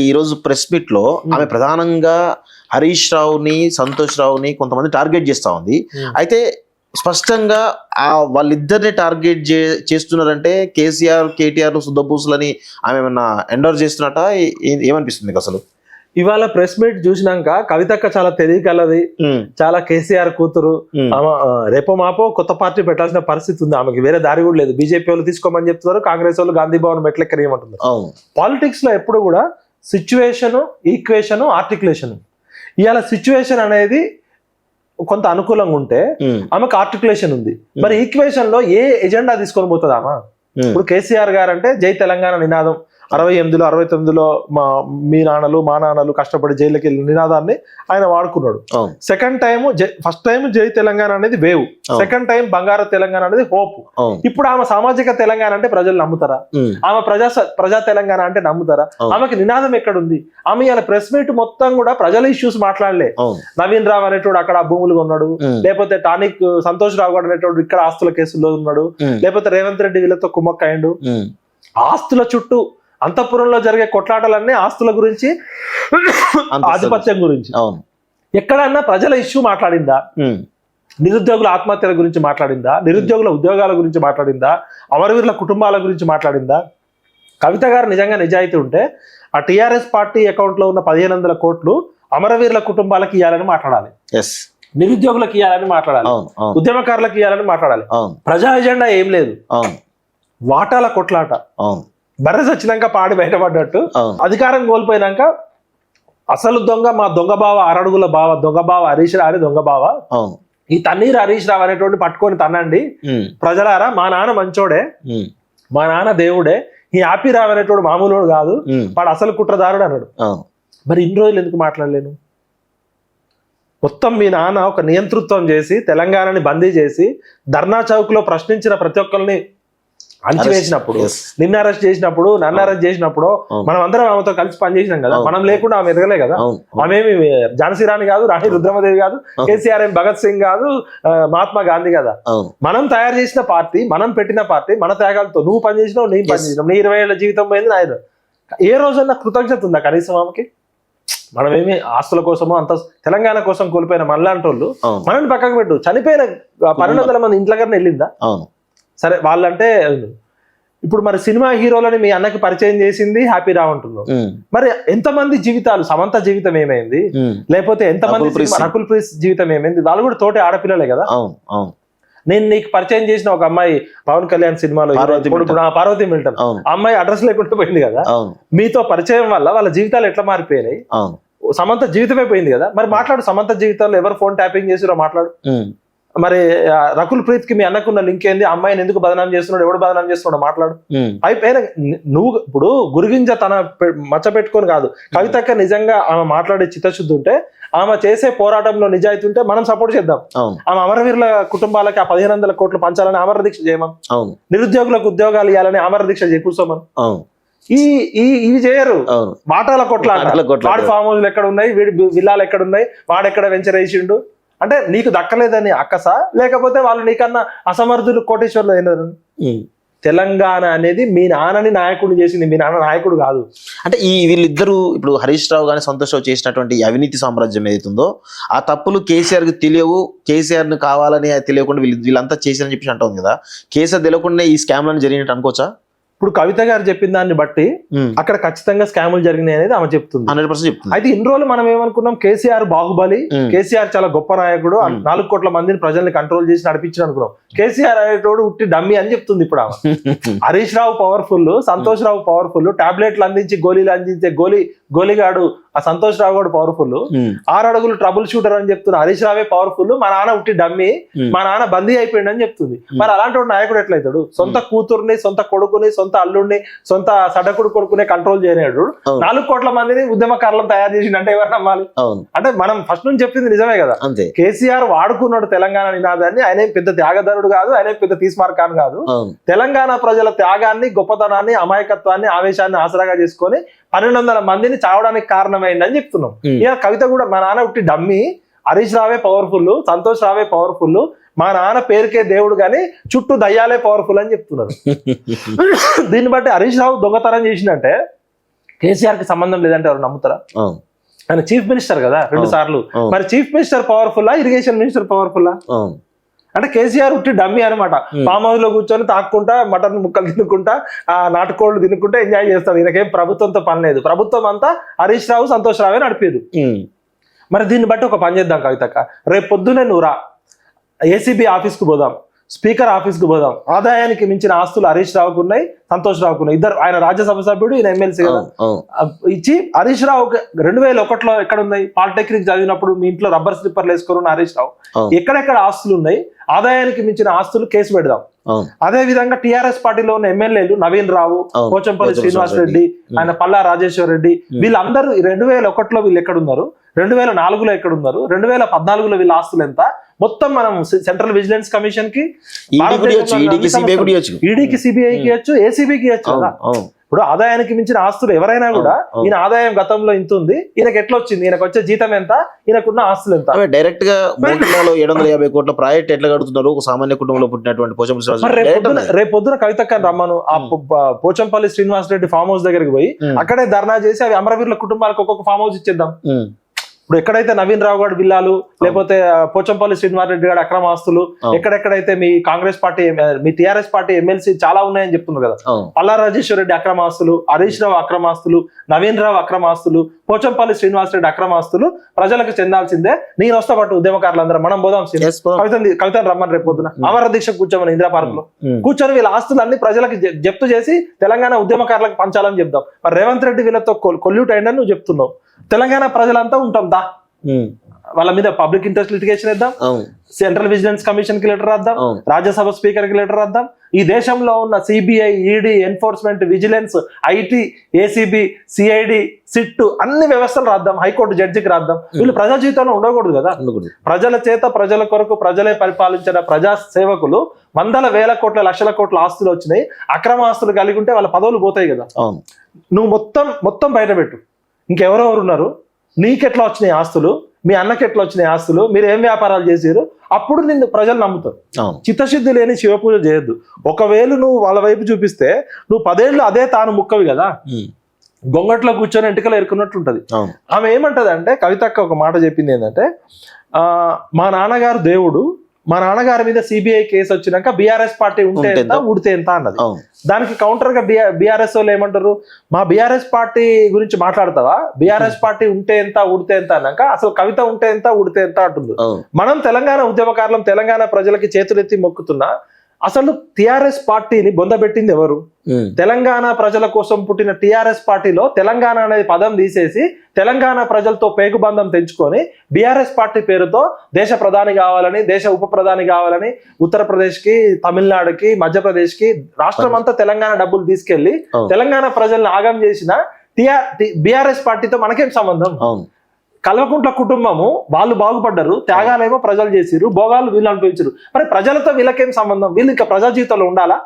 ఈ రోజు press meet లో ఆమె ప్రధానంగా హరీష్ రావుని సంతోష్ రావుని కొంతమంది టార్గెట్ చేస్తా ఉంది. అయితే స్పష్టంగా వాళ్ళిద్దరిని టార్గెట్ చేస్తున్నారంటే కేసీఆర్ కేటీఆర్ శుద్ధపూసులని ఆమె ఏమన్నా ఎండోర్ చేస్తున్నట్ట ఏమనిపిస్తుంది మీకు అసలు? ఇవాళ ప్రెస్ మీట్ చూసినాక కవితక్క చాలా తెలియగలది, చాలా కేసీఆర్ కూతురు, రేపో మాపో కొత్త పార్టీ పెట్టాల్సిన పరిస్థితి ఉంది. ఆమెకి వేరే దారి కూడా లేదు. బీజేపీ వాళ్ళు తీసుకోమని చెప్తున్నారు, కాంగ్రెస్ వాళ్ళు గాంధీ భవన్ మెట్లెక్కనేయమంటున్నారు. పాలిటిక్స్ లో ఎప్పుడు కూడా సిచ్యువేషన్, ఈక్వేషన్, ఆర్టికులేషన్. ఇవాళ సిచ్యువేషన్ అనేది కొంత అనుకూలంగా ఉంటే ఆమెకు ఆర్టికులేషన్ ఉంది. మరి ఈక్వేషన్ లో ఏ ఎజెండా తీసుకొని పోతుంది ఆమె? ఇప్పుడు కేసీఆర్ గారు అంటే జై తెలంగాణ నినాదం 68లో 69లో మీ నాన్నలు మా నాన్నలు కష్టపడి జైలుకి వెళ్ళిన నినాదాన్ని ఆయన వాడుకున్నాడు. సెకండ్ టైం ఫస్ట్ టైం జై తెలంగాణ అనేది వేవ్, సెకండ్ టైం బంగారు తెలంగాణ అనేది హోప్. ఇప్పుడు ఆమె సామాజిక తెలంగాణ అంటే ప్రజలు నమ్ముతారా? ఆమె ప్రజా తెలంగాణ అంటే నమ్ముతారా? ఆమెకి నినాదం ఎక్కడుంది? ఆమె ఇలా ప్రెస్ మీట్ మొత్తం కూడా ప్రజల ఇష్యూస్ మాట్లాడలే. నవీన్ రావు అనేటోడు అక్కడ భూములు కొన్నాడు, లేకపోతే టానిక్ సంతోష్ రావు అనేటోడు ఇక్కడ ఆస్తుల కేసుల్లో ఉన్నాడు, లేకపోతే రేవంత్ రెడ్డి వీళ్ళతో కుమ్మక్కయ్యండు. ఆస్తుల చుట్టూ అంతఃపురంలో జరిగే కొట్లాటలన్నీ ఆస్తుల గురించి, ఆధిపత్యం గురించి. ఎక్కడన్నా ప్రజల ఇష్యూ మాట్లాడిందా? నిరుద్యోగుల ఆత్మహత్యల గురించి మాట్లాడిందా? నిరుద్యోగుల ఉద్యోగాల గురించి మాట్లాడిందా? అమరవీరుల కుటుంబాల గురించి మాట్లాడిందా? కవిత గారు నిజంగా నిజాయితీ ఉంటే ఆ టీఆర్ఎస్ పార్టీ అకౌంట్ లో ఉన్న 1500 కోట్లు అమరవీరుల కుటుంబాలకు ఇవ్వాలని మాట్లాడాలి, నిరుద్యోగులకు ఇవ్వాలని మాట్లాడాలి, ఉద్యమకారులకు ఇవ్వాలని మాట్లాడాలి. ప్రజా ఎజెండా ఏం లేదు, వాటాల కొట్లాట. బర్రె వచ్చినాక పాడి బయటపడ్డట్టు అధికారం కోల్పోయినాక అసలు దొంగ మా దొంగ బావ, 6 అడుగుల బావ, దొంగ బావ హరీష్ రావు దొంగ బావ, ఈ తన్నీరు హరీష్ రావు అనేటువంటి పట్టుకొని తన్నండి ప్రజలారా, మా నాన్న మంచోడే, మా నాన్న దేవుడే, ఈ హ్యాపీ రావు అనేటోడు మామూలు కాదు, వాడు అసలు కుట్రదారుడు అన్నాడు. మరి ఇన్ని రోజులు ఎందుకు మాట్లాడలేను? మొత్తం మీ నాన్న ఒక నియంతృత్వం చేసి తెలంగాణని బందీ చేసి ధర్నా చౌక్ లో ప్రశ్నించిన ప్రతి ఒక్కరిని అణిచివేసినప్పుడు, నిన్న అరెస్ట్ చేసినప్పుడు, నన్ను అరెస్ట్ చేసినప్పుడు మనం అందరం ఆమెతో కలిసి పనిచేసినాం కదా. మనం లేకుండా ఆమె ఎదగలే కదా. ఆమెమి ఝాన్సీ రాణి కాదు, రాణి రుద్రమదేవి కాదు, కేసీఆర్ ఏం భగత్ సింగ్ కాదు, మహాత్మా గాంధీ కదా. మనం తయారు చేసిన పార్టీ, మనం పెట్టిన పార్టీ, మన త్యాగాలతో నువ్వు పనిచేసినావు, నేను పనిచేసినావు, నీ 20 ఏళ్ల జీవితం పోయింది నాయన. ఏ రోజన్నా కృతజ్ఞత ఉందా కనీసం ఆమెకి? మనమేమి ఆస్తుల కోసమో అంత తెలంగాణ కోసం కోల్పోయిన మనలాంటి వాళ్ళు మనల్ని పక్కకు పెట్టు, చనిపోయిన 1200 మంది ఇంట్లోగానే వెళ్ళిందా? సరే వాళ్ళంటే ఇప్పుడు మరి సినిమా హీరోలని మీ అన్నకి పరిచయం చేసింది హ్యాపీ రావు అంటున్నావు. మరి ఎంతమంది జీవితాలు, సమంత జీవితం ఏమైంది, లేకపోతే ఎంతమంది రకుల్ ప్రీత్ జీవితం ఏమైంది? వాళ్ళు కూడా తోటి ఆడపిల్లలే కదా. నేను నీకు పరిచయం చేసిన ఒక అమ్మాయి పవన్ కళ్యాణ్ సినిమాలో పార్వతీ మిల్టన్, అమ్మాయి అడ్రస్ లేకుండా పోయింది కదా. మీతో పరిచయం వల్ల వాళ్ళ జీవితాలు ఎట్లా మారిపోయినాయి? సమంత జీవితమే పోయింది కదా. మరి మాట్లాడు, సమంత జీవితంలో ఎవరు ఫోన్ ట్యాపింగ్ చేసిరో మాట్లాడు. మరి రకుల్ ప్రీత్ కి మీ అన్నకున్న లింక్ ఏంది? అమ్మాయిని ఎందుకు బదనాం చేస్తున్నాడు, ఎవడు బదనాం చేస్తున్నాడు మాట్లాడు. అయిపోయిన నువ్వు ఇప్పుడు గురిగింజ తన మచ్చ పెట్టుకొని కాదు, కవితక్క నిజంగా ఆమె మాట్లాడే చిత్తశుద్ధి ఉంటే, ఆమె చేసే పోరాటంలో నిజాయితీ ఉంటే మనం సపోర్ట్ చేద్దాం. ఆమె అమరవీరుల కుటుంబాలకి ఆ 1500 కోట్లు పంచాలని అమర దీక్ష చేయమని, నిరుద్యోగులకు ఉద్యోగాలు ఇవ్వాలని అమర దీక్ష కూర్చోమని. ఇవి చేయరు. వాటాల కొట్లాట, వాడి ఫామ్ హౌస్లు ఎక్కడ ఉన్నాయి, వీడి విల్లాలు ఎక్కడ ఉన్నాయి, వాడెక్కడ వెంచర్ వేసిండు అంటే నీకు దక్కలేదని అక్కసా, లేకపోతే వాళ్ళు నీకన్నా అసమర్థులు కోటేశ్వర్లు అయినారు? తెలంగాణ అనేది మీ నాన్నని నాయకుడిని చేసింది, మీ నాన్న నాయకుడు కాదు. అంటే వీళ్ళిద్దరూ ఇప్పుడు హరీష్ రావు కానీ సంతోష్ రావు చేసినటువంటి అవినీతి సామ్రాజ్యం ఏదైతుందో ఆ తప్పులు కేసీఆర్ కి తెలియవు, కేసీఆర్ ని కావాలని తెలియకుండా వీళ్ళంతా చేశారని చెప్పి అంటుంది కదా. కేసీఆర్ తెలియకుండా ఈ స్కామ్లను జరిగినట్టు అనుకోవచ్చా? ఇప్పుడు కవిత గారు చెప్పిన దాన్ని బట్టి అక్కడ ఖచ్చితంగా స్కాములు జరిగినాయి అనేది ఆమె చెప్తుంది, 100% చెప్తుంది. అయితే ఇన్ని రోజులు మనం ఏమనుకున్నాం, కేసీఆర్ బాహుబలి, కేసీఆర్ చాలా గొప్ప నాయకుడు, 4 కోట్ల మందిని ప్రజల్ని కంట్రోల్ చేసి నడిపించిన అనుకున్నాం. కేసీఆర్ అనేటోడు ఉట్టి డమ్మి అని చెప్తుంది ఇప్పుడు ఆమె. హరీష్ రావు పవర్ఫుల్, సంతోష్ రావు పవర్ఫుల్, టాబ్లెట్లు అందించి గోళీలు అందించే గోలిగాడు ఆ సంతోష్ రావు కూడా పవర్ఫుల్, 6 అడుగులు ట్రబుల్ షూటర్ అని చెప్తున్నా హరీష్ రావే పవర్ఫుల్, మా నాన్న ఉట్టి డమ్మి, మా నాన్న బందీ అయిపోయింది అని చెప్తుంది. మరి అలాంటి నాయకుడు ఎట్లయితాడు? సొంత కూతుర్ని, సొంత కొడుకుని, సొంత అల్లుడిని, సొంత సడకుడు కొడుకునే కంట్రోల్ చేయలేడు. 4 కోట్ల మందిని ఉద్యమకారులను తయారు చేసిందంటే ఎవరు నమ్మాలి? అంటే మనం ఫస్ట్ నుంచి చెప్పింది నిజమే కదా. కేసీఆర్ వాడుకున్నాడు తెలంగాణ నినాదాన్ని. ఆయన పెద్ద త్యాగధరుడు కాదు, ఆయన పెద్ద తీస్మార్కాన్ కాదు. తెలంగాణ ప్రజల త్యాగాన్ని, గొప్పతనాన్ని, అమాయకత్వాన్ని, ఆవేశాన్ని ఆసరాగా చేసుకొని 1200 మందిని చావడానికి కారణమైందని చెప్తున్నాం. ఇక కవిత కూడా మా నాన్న ఉట్టి డమ్మి, హరీష్ రావే పవర్ఫుల్, సంతోష్ రావే పవర్ఫుల్, మా నాన్న పేరుకే దేవుడు కానీ చుట్టూ దయ్యాలే పవర్ఫుల్ అని చెప్తున్నారు. దీన్ని బట్టి హరీష్ రావు దొంగతనం చేసిందంటే కేసీఆర్ కి సంబంధం లేదంటే ఎవరు నమ్ముతారా? అవును ఆయన చీఫ్ మినిస్టర్ కదా 2 సార్లు. అవును. మరి చీఫ్ మినిస్టర్ పవర్ఫుల్లా, ఇరిగేషన్ మినిస్టర్ పవర్ఫుల్లా? అవును అంటే కేసీఆర్ ఉట్టి డమ్మీ అనమాట. ఫామ్ హౌస్ లో కూర్చొని తాక్కుంటా మటన్ ముక్కలు తినుకుంటా ఆ నాటుకోళ్లు తినుకుంటా ఎంజాయ్ చేస్తాడు. ఈయనకేం ప్రభుత్వంతో పని లేదు. ప్రభుత్వం అంతా హరీష్ రావు, సంతోష్ రావే నడిపేది. మరి దీన్ని బట్టి ఒక పని చేద్దాం కవితక్క, రేపు పొద్దునే నువ్వు రా, ఏసీబీ ఆఫీస్కు పోదాం, స్పీకర్ ఆఫీస్కు పోదాం. ఆదాయానికి మించిన ఆస్తులు హరీష్ రావుకు ఉన్నాయి, సంతోష్ రావుకు ఉన్నాయి. ఇద్దరు, ఆయన రాజ్యసభ సభ్యుడు, ఈయన ఎమ్మెల్సీ కదా. ఇచ్చి హరీష్ రావు 2001లో ఎక్కడ ఉన్నాయి? పాలిటెక్నిక్ చదివినప్పుడు మీ ఇంట్లో రబ్బర్ స్లిప్పర్లు వేసుకుని ఉన్న హరీష్ రావు ఎక్కడెక్కడ ఆస్తులు ఉన్నాయి, ఆదాయానికి మించిన ఆస్తులు కేసు పెడదాం. అదే విధంగా టిఆర్ఎస్ పార్టీలో ఉన్న ఎమ్మెల్యేలు నవీన్ రావు, పోచంపల్లి శ్రీనివాస్ రెడ్డి, ఆయన పల్లా రాజేశ్వర్ రెడ్డి, వీళ్ళందరూ 2001లో వీళ్ళు ఎక్కడున్నారు, 2004లో ఎక్కడున్నారు, 2014లో వీళ్ళ ఆస్తులు ఎంత, మొత్తం మనం సెంట్రల్ విజిలెన్స్ కమిషన్ కి, ఈడీకి, సిబిఐకి ఇవ్వచ్చు, ఏసీబీకి ఇవ్వచ్చు కదా. ఇప్పుడు ఆదాయానికి మించిన ఆస్తులు ఎవరైనా కూడా, ఈయన ఆదాయం గతంలో ఇంత ఉంది, ఈయనకి ఎట్లా వచ్చింది, ఈయనకు వచ్చే జీతం ఎంత, ఈయనకున్న ఆస్తులు ఎంత. డైరెక్ట్ గా 750 కోట్ల ప్రాజెక్ట్ ఎట్లా కడుతున్నారు ఒక సామాన్య కుటుంబంలో పుట్టినటువంటి పోచంపల్లి. రేపొద్దున కవితక్క రమ్మను, ఆ పోచంపల్లి శ్రీనివాస్ రెడ్డి ఫామ్ హౌస్ దగ్గరికి పోయి అక్కడే ధర్నా చేసి అవి అమరవీరుల కుటుంబాలకు ఒక్కొక్క ఫామ్ హౌస్ ఇచ్చేద్దాం. ఇప్పుడు ఎక్కడైతే నవీన్ రావు గారు విల్లాలు, లేకపోతే పోచంపల్లి శ్రీనివాస్ రెడ్డి గారు అక్రమ ఆస్తులు, ఎక్కడెక్కడైతే మీ కాంగ్రెస్ పార్టీ, మీ టిఆర్ఎస్ పార్టీ ఎమ్మెల్సీ చాలా ఉన్నాయని చెప్తున్నారు కదా, పల్లా రాజేశ్వర రెడ్డి అక్రమ ఆస్తులు, హరీష్ రావు అక్రమ ఆస్తులు, నవీన్ రావు అక్రమ ఆస్తులు, పోచంపల్లి శ్రీనివాస్ రెడ్డి అక్రమ ఆస్తులు ప్రజలకు చెందాల్సిందే. నేను వస్తా పాటు ఉద్యమకారులందరూ మనం పోదాం, కవితను రమ్మని రేపు పొద్దున అమర దీక్ష కూర్చోమని ఇందిరా పార్క్ లో కూర్చొని వీళ్ళ ఆస్తులు అన్ని ప్రజలకు జప్తు చేసి తెలంగాణ ఉద్యమకారులకు పంచాలని చెప్దాం. మరి రేవంత్ రెడ్డి వీళ్ళతో కొల్యూట్ అయిందని నువ్వు చెప్తున్నావు. తెలంగాణ ప్రజలంతా ఉంటాం దా, వాళ్ళ మీద పబ్లిక్ ఇంట్రెస్ట్ లిటిగేషన్ ఇద్దాం, సెంట్రల్ విజిలెన్స్ కమిషన్ కి లెటర్ రాద్దాం, రాజ్యసభ స్పీకర్ కి లెటర్ రాద్దాం, ఈ దేశంలో ఉన్న CBI, ED, enforcement, vigilance, IT, ACB, CID, SIT అన్ని వ్యవస్థలు రాద్దాం, హైకోర్టు జడ్జికి రాద్దాం. వీళ్ళు ప్రజా జీవితంలో ఉండకూడదు కదా. ప్రజల చేత, ప్రజల కొరకు ప్రజలే పరిపాలించిన ప్రజా సేవకులు వందల వేల కోట్ల, లక్షల కోట్ల ఆస్తులు వచ్చినాయి, అక్రమ ఆస్తులు కలిగి ఉంటే వాళ్ళ పదవులు పోతాయి కదా. నువ్వు మొత్తం బయట పెట్టు. ఇంకెవరెవరు ఉన్నారు, నీకెట్లా వచ్చినాయి ఆస్తులు, మీ అన్నకి ఎట్లా వచ్చినాయి ఆస్తులు, మీరు ఏం వ్యాపారాలు చేసారు, అప్పుడు నిన్ను ప్రజలు నమ్ముతారు. చిత్తశుద్ధి లేని శివపూజ చేయొద్దు. ఒకవేళ నువ్వు వాళ్ళ వైపు చూపిస్తే నువ్వు 10 ఏళ్ళు అదే తాను ముక్కవి కదా, గొంగట్లో కూర్చొని ఎంటికలు ఎరుకున్నట్లుంటది. ఆమె ఏమంటది అంటే, కవితక్క ఒక మాట చెప్పింది ఏంటంటే, మా నాన్నగారు దేవుడు, మా నాన్నగారి మీద సిబిఐ కేసు వచ్చినాక బీఆర్ఎస్ పార్టీ ఉంటే ఎంత, ఊడితే ఎంత అన్నది. దానికి కౌంటర్ గా బీఆర్ఎస్ వాళ్ళు ఏమంటారు, మా బీఆర్ఎస్ పార్టీ గురించి మాట్లాడతావా, బీఆర్ఎస్ పార్టీ ఉంటే ఎంత, ఊడితే ఎంత అన్నాక అసలు కవిత ఉంటే ఎంత, ఊడితే ఎంత అంటుంది. మనం తెలంగాణ ఉద్యమకారులం, తెలంగాణ ప్రజలకి చేతులెత్తి మొక్కుతున్నా, అసలు టిఆర్ఎస్ పార్టీని బొందబెట్టింది ఎవరు? తెలంగాణ ప్రజల కోసం పుట్టిన టిఆర్ఎస్ పార్టీలో తెలంగాణ అనేది పదం తీసేసి తెలంగాణ ప్రజలతో పేగుబంధం తెంచుకొని బీఆర్ఎస్ పార్టీ పేరుతో దేశ ప్రధాని కావాలని, దేశ ఉప ప్రధాని కావాలని ఉత్తరప్రదేశ్ కి, తమిళనాడుకి, మధ్యప్రదేశ్ కి, రాష్ట్రం అంతా తెలంగాణ డబ్బులు తీసుకెళ్లి తెలంగాణ ప్రజల్ని ఆగం చేసిన బీఆర్ఎస్ పార్టీతో మనకేం సంబంధం? కల్వకుంట్ల కుటుంబము వాళ్ళు బాగుపడ్డారు, త్యాగాలేమో ప్రజలు చేసిరు, భోగాలు వీళ్ళు అనిపించారు. మరి ప్రజలతో వీళ్ళకేం సంబంధం? వీళ్ళు ఇంకా ప్రజా జీవితంలో ఉండాలా?